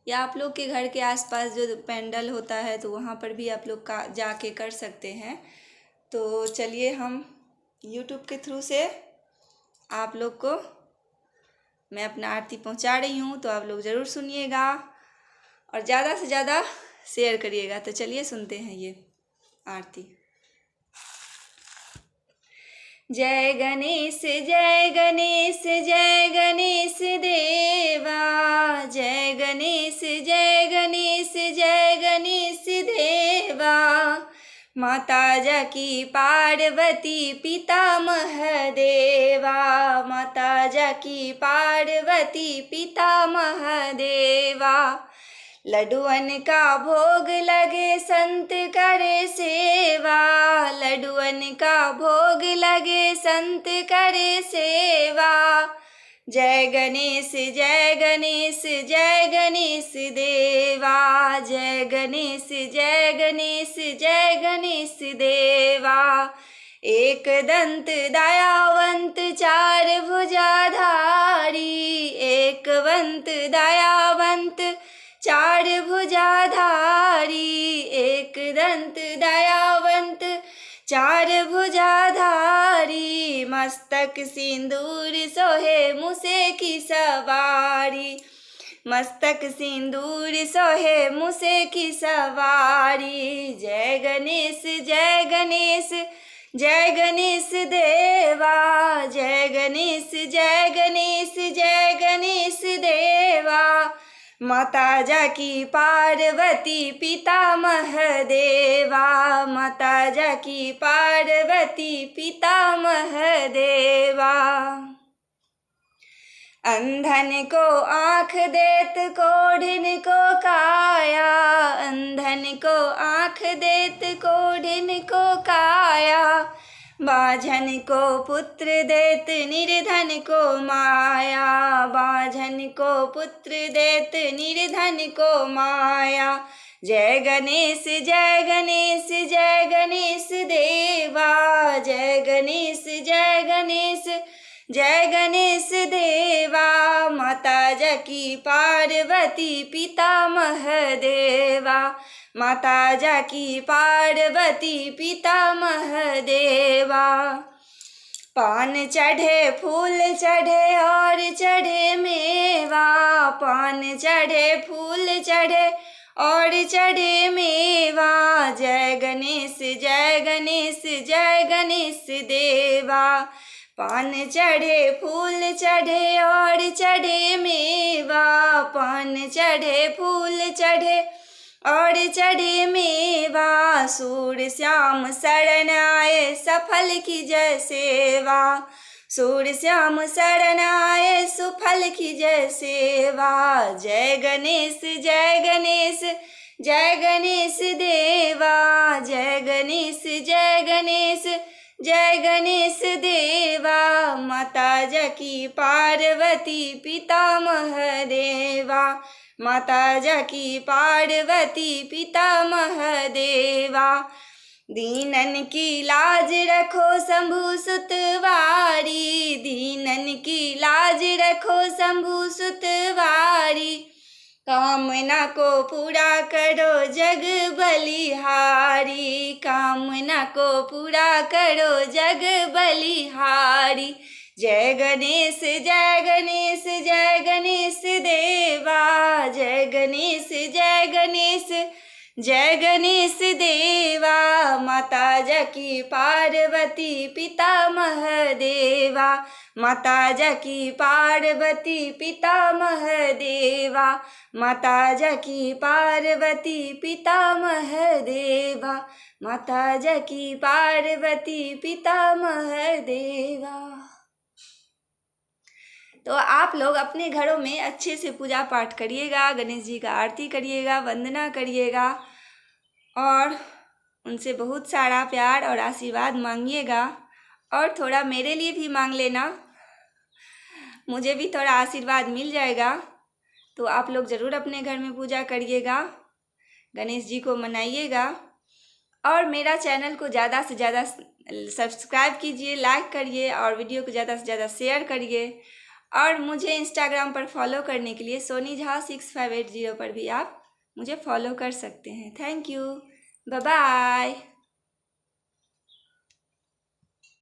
या आप लोग के घर के आसपास जो पेंडल होता है तो वहाँ पर भी आप लोग का जाके कर सकते हैं। तो चलिए हम यूट्यूब के थ्रू से आप लोग को मैं अपना आरती पहुँचा रही हूँ, तो आप लोग ज़रूर सुनिएगा और ज़्यादा से ज़्यादा शेयर करिएगा। तो चलिए सुनते हैं ये आरती। जय गणेश जय गणेश जय गणेश देवा, जय गणेश जय गणेश जय गणेश देवा। माता जाकी पार्वती पिता महादेवा, माता जाकी पार्वती पिता महादेवा। लड्डुअन का भोग लगे संत करे सेवा, लड्डुअन का भोग लगे संत करे सेवा। जय गणेश जय गणेश जय गणेश देवा, जय गणेश जय गणेश जय गणेश देवा। एक दंत दयावंत चार भुजाधारी, एक वंत दयावंत चार भुजाधारी, एक दंत दयावंत चार भुजाधारी। मस्तक सिंदूर सोहे मुसे की सवारी, मस्तक सिंदूर सोहे मुसे की सवारी। जय गणेश जय गणेश जय गणेश देवा, जय गणेश जय गणेश जय गणेश देवा। माता जाकी पार्वती पिता महादेवा, माता जाकी पार्वती पिता महादेवा। अंधन को आँख देत कोढ़िन को काया, अंधन को आँख देत कोढ़िन को काया। बाझन को पुत्र देत निर्धन को माया, बाझन को पुत्र देत निर्धन को माया। जय गणेश जय गणेश जय गणेश देवा, जय गणेश जय गणेश जय गणेश देवा। माता जाकी पार्वती पिता महादेवा, माता जाकी पार्वती पिता महादेवा। पान चढ़े फूल चढ़े और चढ़े मेवा, पान चढ़े फूल चढ़े और चढ़े मेवा। जय गणेश जय गणेश जय गणेश देवा। पान चढ़े फूल चढ़े और चढ़े मेवा, पान चढ़े फूल चढ़े और चढ़े मेवा। सूर श्याम शरण आए सफल की जय सेवा, सूर श्याम शरण आए सुफल की जय सेवा। जय गणेश जय गणेश जय गणेश देवा, जय गणेश जय गणेश जय गणेश देवा। माता जाकी पार्वती पिता महादेवा, माता जाकी पार्वती पिता महादेवा। दीनन की लाज रखो शंभु सुतवारी, दीनन की लाज रखो शंभु सुतवारी। कामना को पूरा करो जग बलिहारी, कामना को पूरा करो जग बलिहारी। जय गणेश जय गणेश जय गणेश देवा, जय गणेश जय गणेश जय गणेश देवा। माता जाकी पार्वती पिता महादेवा, माता जाकी पार्वती पिता महादेवा, माता जाकी पार्वती पिता महादेवा, माता जाकी पार्वती पिता महादेवा। तो आप लोग अपने घरों में अच्छे से पूजा पाठ करिएगा, गणेश जी का आरती करिएगा, वंदना करिएगा और उनसे बहुत सारा प्यार और आशीर्वाद मांगिएगा। और थोड़ा मेरे लिए भी मांग लेना, मुझे भी थोड़ा आशीर्वाद मिल जाएगा। तो आप लोग ज़रूर अपने घर में पूजा करिएगा, गणेश जी को मनाइएगा और मेरा चैनल को ज़्यादा से ज़्यादा सब्सक्राइब कीजिए, लाइक करिए और वीडियो को ज़्यादा से ज़्यादा शेयर करिए। और मुझे इंस्टाग्राम पर फॉलो करने के लिए सोनी झा 6580 पर भी आप मुझे फॉलो कर सकते हैं। Thank you, bye bye.